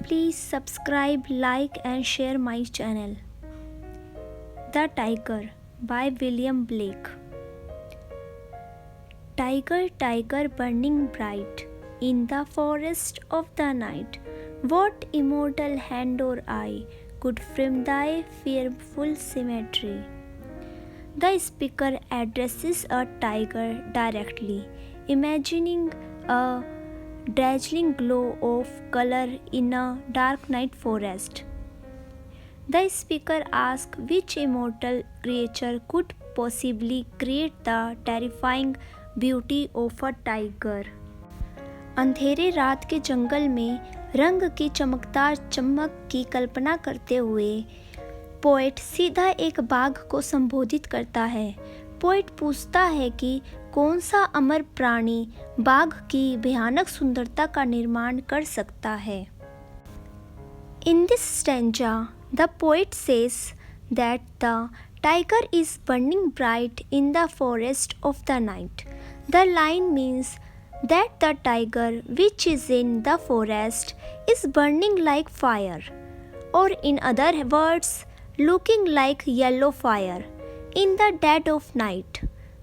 Please subscribe, like and share my channel. The Tiger by William Blake. Tiger, tiger burning bright in the forest of the night, what immortal hand or eye could frame thy fearful symmetry? The speaker addresses a tiger directly, imagining a dazzling glow of color in a dark night forest. The speaker asks which immortal creature could possibly create the terrifying beauty of a tiger. अंधेरे रात के जंगल में रंग की चमकदार चमक की कल्पना करते हुए पोएट सीधा एक बाघ को संबोधित करता है. पोएट पूछता है कि कौन सा अमर प्राणी बाघ की भयानक सुंदरता का निर्माण कर सकता है. In this stanza, the poet says that the tiger is burning bright in the forest of the night. The line means that the tiger which is in the forest is burning like fire, or in other words, looking like yellow fire in the dead of night.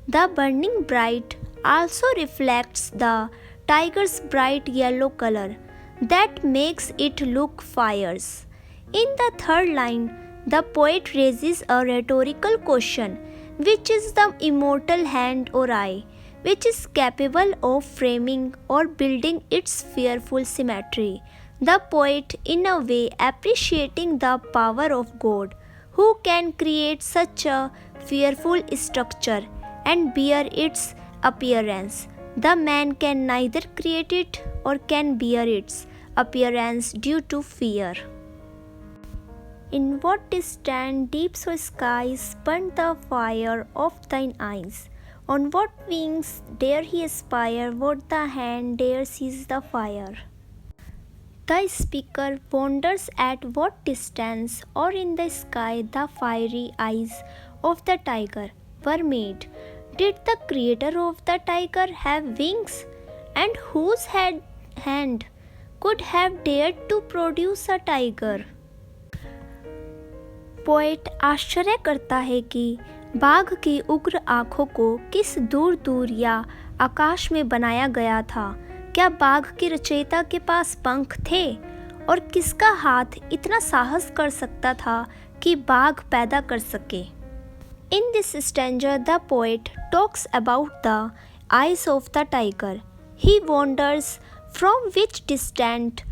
The burning bright also reflects the tiger's bright yellow color that makes it look fierce. In the third line, the poet raises a rhetorical question, which is the immortal hand or eye, which is capable of framing or building its fearful symmetry. The poet, in a way, appreciating the power of God, who can create such a fearful structure and bear its appearance. The man can neither create it or can bear its appearance due to fear. In what distant deeps of skies burnt the fire of thine eyes? On what wings dare he aspire? What the hand dare seize the fire? The speaker wonders at what distance or in the sky the fiery eyes of the tiger were made. Did the creator of the tiger have wings? And whose hand could have dared to produce a tiger? Poet आश्चर्य करता है कि बाघ की उग्र आँखों को किस दूर दूर या आकाश में बनाया गया था. क्या बाघ की रचयिता के पास पंख थे? और किसका हाथ इतना साहस कर सकता था कि बाघ पैदा कर सके? In this stanza, the poet talks about the eyes of the tiger. He wonders from which distant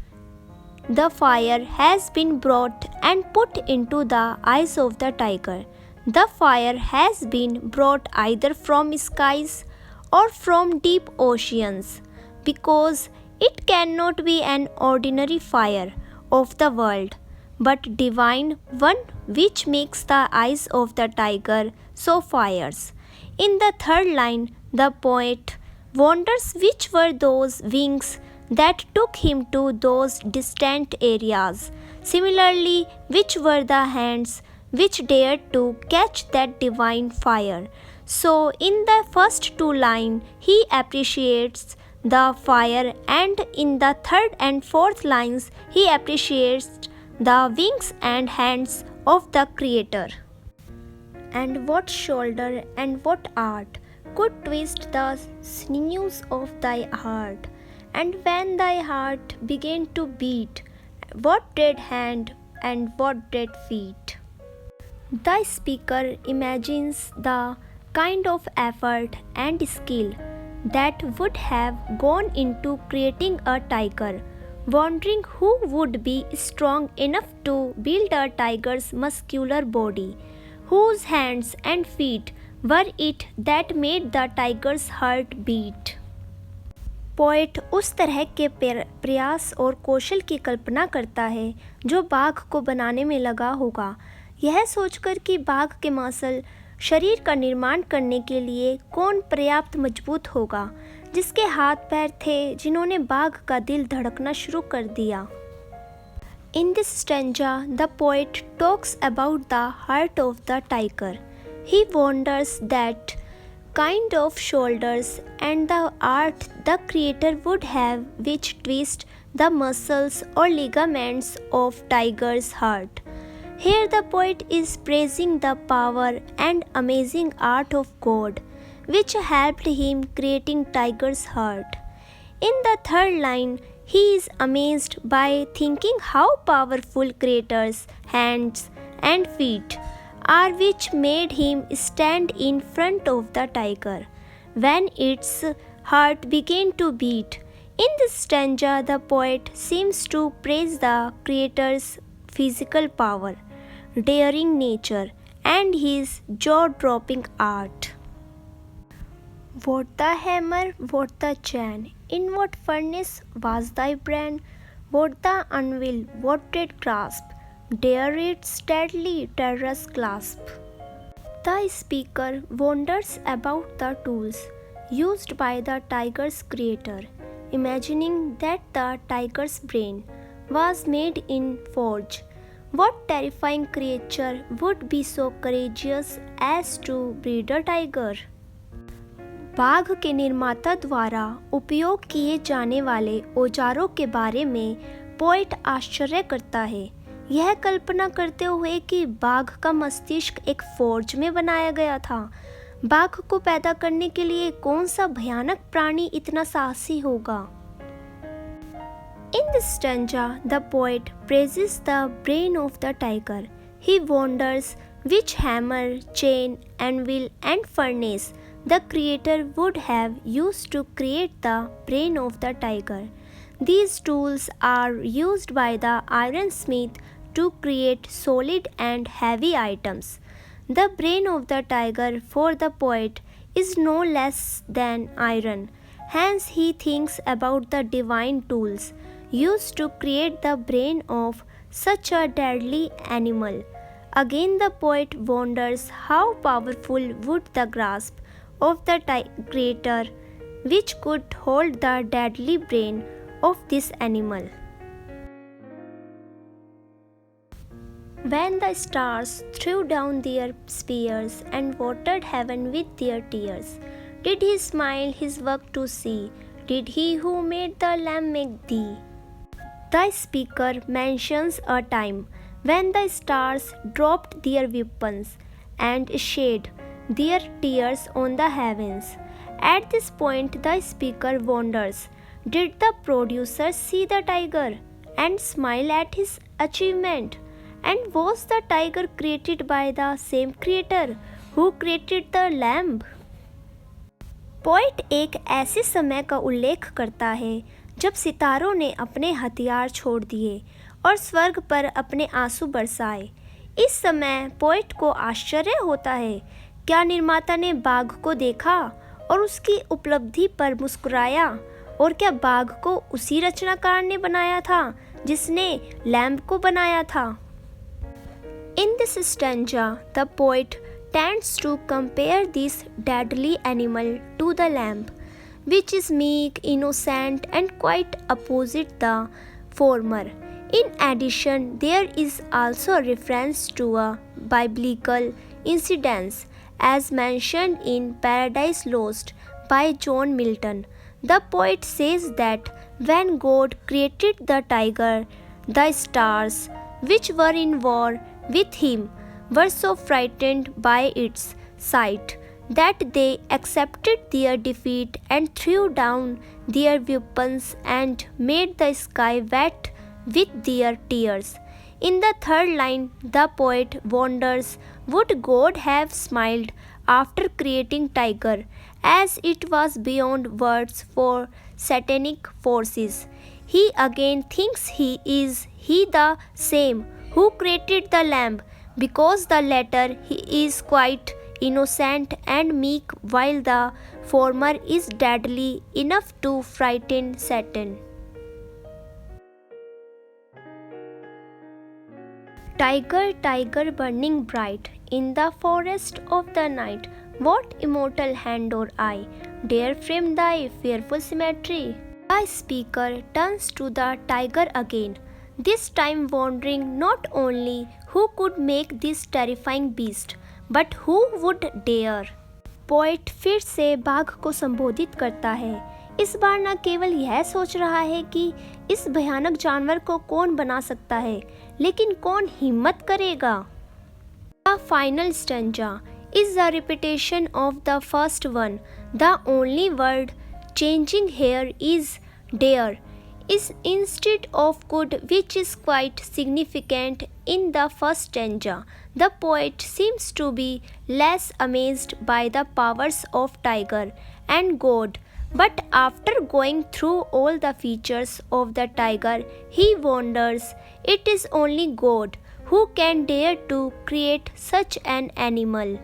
the fire has been brought and put into the eyes of the tiger. The fire has been brought either from skies or from deep oceans, because it cannot be an ordinary fire of the world, but divine one which makes the eyes of the tiger so fierce. In the third line, the poet wonders which were those wings that took him to those distant areas. Similarly, which were the hands which dared to catch that divine fire? So, in the first two lines, he appreciates the fire, and in the third and fourth lines, he appreciates the wings and hands of the Creator. And what shoulder and what art could twist the sinews of thy heart? And when thy heart began to beat, what dread hand and what dread feet? The speaker imagines the kind of effort and skill that would have gone into creating a tiger, wondering who would be strong enough to build a tiger's muscular body, whose hands and feet were it that made the tiger's heart beat. Poet उस तरह के प्रयास और कौशल की कल्पना करता है जो बाघ को बनाने में लगा होगा, यह सोचकर कि बाघ के मांसल शरीर का निर्माण करने के लिए कौन पर्याप्त मजबूत होगा, जिसके हाथ पैर थे जिन्होंने बाघ का दिल धड़कना शुरू कर दिया. In this stanza, the poet talks about the heart of the tiger. He wonders that kind of shoulders and the art the creator would have which twist the muscles or ligaments of Tyger's heart. Here the poet is praising the power and amazing art of God, which helped him creating Tyger's heart. In the third line, he is amazed by thinking how powerful Creator's hands and feet are, which made him stand in front of the tiger when its heart began to beat. In this stanza, the poet seems to praise the Creator's physical power, daring nature, and his jaw-dropping art. What the hammer, what the chain, in what furnace was thy brain? What the anvil, what did grasp, dare its deadly terror's clasp? The speaker wonders about the tools used by the tiger's creator, imagining that the tiger's brain was made in forge. What terrifying creature would be so courageous as to breed a tiger? बाघ के निर्माता द्वारा उपयोग किए जाने वाले औजारों के बारे में पोएट आश्चर्य करता है, यह कल्पना करते हुए कि बाघ का मस्तिष्क एक फोर्ज में बनाया गया था। बाघ को पैदा करने के लिए कौन सा भयानक प्राणी इतना साहसी होगा? In this stanza, the poet praises the brain of the tiger. He wonders which hammer, chain, anvil, and furnace the creator would have used to create the brain of the tiger. These tools are used by the ironsmith to create solid and heavy items. The brain of the tiger for the poet is no less than iron. Hence he thinks about the divine tools used to create the brain of such a deadly animal. Again the poet wonders how powerful would the grasp of the creator which could hold the deadly brain of this animal. When the stars threw down their spears and watered heaven with their tears, did he smile his work to see? Did he who made the lamb make thee? The speaker mentions a time when the stars dropped their weapons and shed their tears on the heavens. At this point, the speaker wonders, did the producer see the tiger and smile at his achievement? And was the tiger created by the same creator who created the lamb? Poet एक ऐसे समय का उल्लेख करता है जब सितारों ने अपने हथियार छोड़ दिए और स्वर्ग पर अपने आंसू बरसाए। इस समय पोएट को आश्चर्य होता है, क्या निर्माता ने बाघ को देखा और उसकी उपलब्धि पर मुस्कुराया, और क्या बाघ को उसी रचनाकार ने बनाया था जिसने लैम्ब को बनाया था? In this stanza, the poet tends to compare this deadly animal to the lamb, which is meek, innocent, and quite opposite the former. In addition, there is also a reference to a biblical incident as mentioned in Paradise Lost by John Milton. The poet says that when God created the tiger, the stars, which were in war with him, were so frightened by its sight that they accepted their defeat and threw down their weapons and made the sky wet with their tears. In the third line, the poet wonders, would God have smiled after creating tiger, as it was beyond words for satanic forces? He again thinks he the same who created the lamb, because the latter he is quite innocent and meek, while the former is deadly enough to frighten Satan. Tiger, tiger burning bright in the forest of the night, what immortal hand or eye dare frame thy fearful symmetry? The speaker turns to the tiger again, this time wondering not only who could make this terrifying beast, but who would dare. Poet फिर से बाघ को संबोधित करता है, इस बार न केवल यह सोच रहा है कि इस भयानक जानवर को कौन बना सकता है, लेकिन कौन हिम्मत करेगा। The final stanza is a repetition of the first one. The only word changing here is dare, is instead of could, which is quite significant in the first stanza. The poet seems to be less amazed by the powers of Tyger and God, but after going through all the features of the tiger, he wonders it is only God who can dare to create such an animal.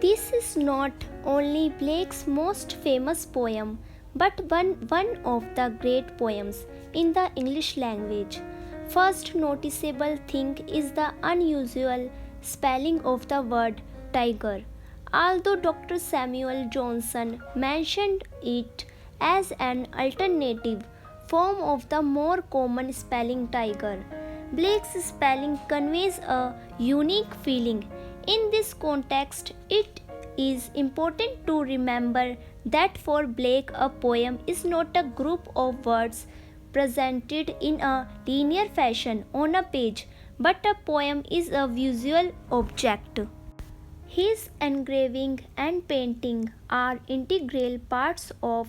This is not only Blake's most famous poem, but one of the great poems in the English language. First noticeable thing is the unusual spelling of the word tiger. Although Dr. Samuel Johnson mentioned it as an alternative form of the more common spelling tiger, Blake's spelling conveys a unique feeling. In this context, it is important to remember that for Blake, a poem is not a group of words presented in a linear fashion on a page, but a poem is a visual object. His engraving and painting are integral parts of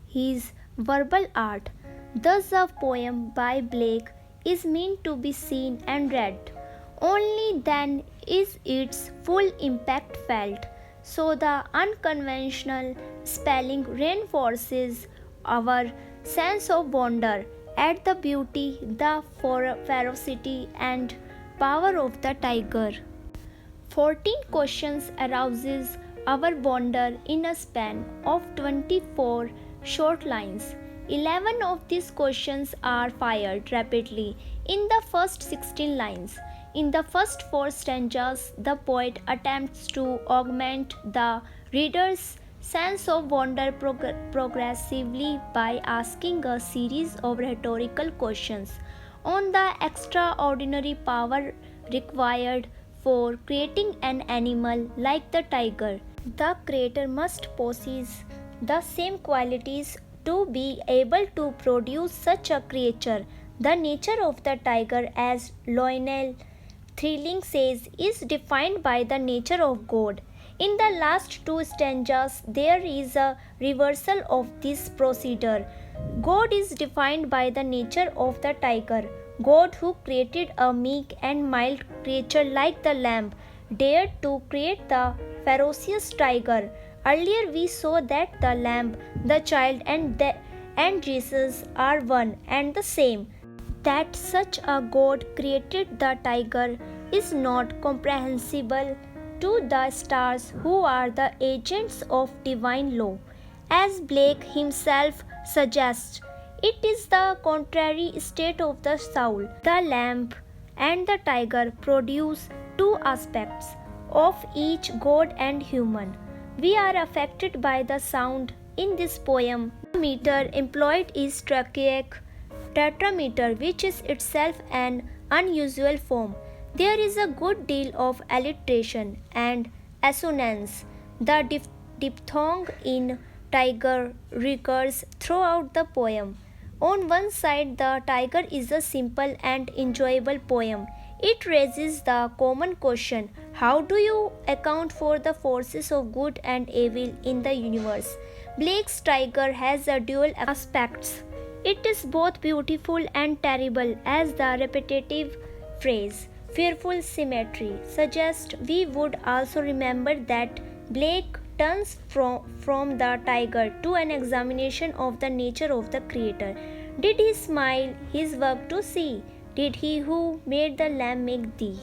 his verbal art. Thus, a poem by Blake is meant to be seen and read. Only then is its full impact felt. So, the unconventional spelling reinforces our sense of wonder at the beauty, the ferocity, and power of the tiger. 14 questions arouses our wonder in a span of 24 short lines. 11 of these questions are fired rapidly in the first 16 lines. In the first 4 stanzas, the poet attempts to augment the reader's sense of wonder progressively by asking a series of rhetorical questions on the extraordinary power required for creating an animal like the tiger. The creator must possess the same qualities to be able to produce such a creature. The nature of the tiger, as Lionel Thrilling says, is defined by the nature of God. In the last 2 stanzas, there is a reversal of this procedure. God is defined by the nature of the tiger. God, who created a meek and mild creature like the lamb, dared to create the ferocious tiger. Earlier we saw that the lamb, the child, and Jesus are one and the same. That such a God created the tiger is not comprehensible to the stars, who are the agents of divine law. As Blake himself suggests, it is the contrary state of the soul. The lamb and the tiger produce 2 aspects of each God and human. We are affected by the sound in this poem. The meter employed is trochaic tetrameter, which is itself an unusual form. There is a good deal of alliteration and assonance. The diphthong in tiger recurs throughout the poem. On one side, the tiger is a simple and enjoyable poem. It raises the common question: how do you account for the forces of good and evil in the universe? Blake's tiger has a dual aspects. It is both beautiful and terrible, as the repetitive phrase fearful symmetry suggests. We would also remember that Blake turns from the tiger to an examination of the nature of the creator. Did he smile his work to see? Did he who made the lamb make thee?